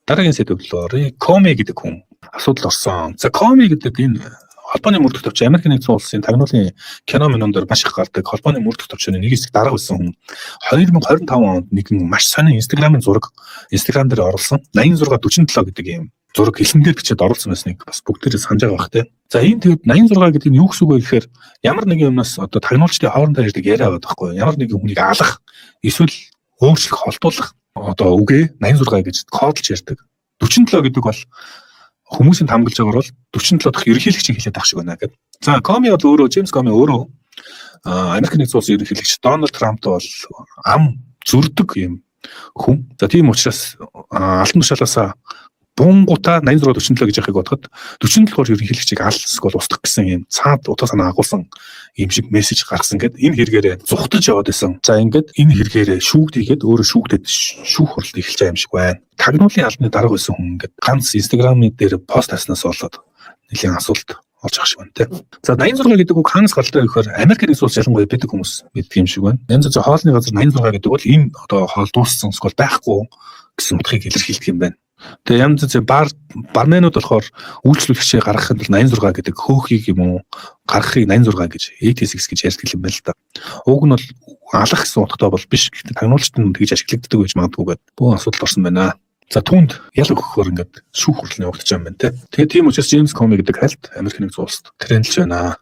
Дараагийн сэдв болохоор Коми гэдэг хүн асуудал орсон. За Коми гэдэг энэ холбооны мөрдөх төвч Америк нэгдсэн улсын тагнуулын кино минонд маш их гардаг холбооны мөрдөх төвчний нэг хэсэг дарга байсан хүн 2025 онд нэгэн маш сонин Instagram-ын зураг Instagram дээр оруулсан 8647 гэдэг юм зураг хэлэн дээр бичээд оруулсан байсныг бас бүгдээрээ санаж байгаа бах тий. За энэ тэгээд 86 гэдэг нь юу гэсэн үг вэ гэхээр ямар нэгэн юмнаас одоо тагнуулчдын хоорондоо ярьдаг яриа байгаа байхгүй ямар нэгэн хүнийг алах эсвэл өөрчлөх холдуулах одоо үгээ 86 гэж кодолж ярьдаг. 47 гэдэг бол хүмүүсийн хамгаалж байгаагаар бол 47 дахь ерөнхийлөгчийн хэлээд авах шиг байна гэдэг. За Коми бол өөрөө Джеймс Коми өөрөө Америк нэгдсэн улсын ерөнхийлөгч Дональд Трамптай бол ам зүрдэг юм хүн. За тийм учраас алтан тушаалаасаа бунгуута 86 47 гэж яхахыг бодоход 47-оор ерөнхийлөгчийг алсгол устгах гэсэн юм цаад утга санаа агуулсан юм шиг мессеж гаргасан гэд энэ хэрэгээрээ зүхтаж яваад байсан. За ингээд энэ хэрэгээрээ шүүгдийгээд өөрөө шүүгдэд шүүх хурлыг эхэлж байгаа юм шиг байна. Тагнуулын албаны дарга байсан хүн ингээд ганц Instagram-ийн дээр пост таснаас болоод нэлийн асуулт олж авах шиг байна те. За 86 гэдэг үг хаанаас гаралтай вэ гэхээр Америк нэгдсэн улс ялангуяа бид хүмүүс мэддэг юм шиг байна. Янз бүрийн хоолны газар 86 гэдэг бол энэ одоо хоол дууссан эсвэл байхгүй гэсэн утгыг илэрхийлдэг юм байна. Тэгээ янз бүрийн барменууд болохоор үйлчлүүлэгчээ гаргахын тулд 86 гэдэг хөөхийг юм уу гаргахыг 86 гэж 86 гэж ярьдаг юм байна л да. Уг нь бол алах гэсэн утгатай бол биш. Гэхдээ тагнуулчдын тэгж ашиглагддаг гэж магадгүй гэдэг бүх асуудал орсон байна. За түүнд ял өгөхөөр ингээд шүүх хурлын явагдаж байгаа юм байна те. Тэгээ тийм учраас Джеймс Коми гэдэг хальт Америк нэгдсэн улсад трендж байна.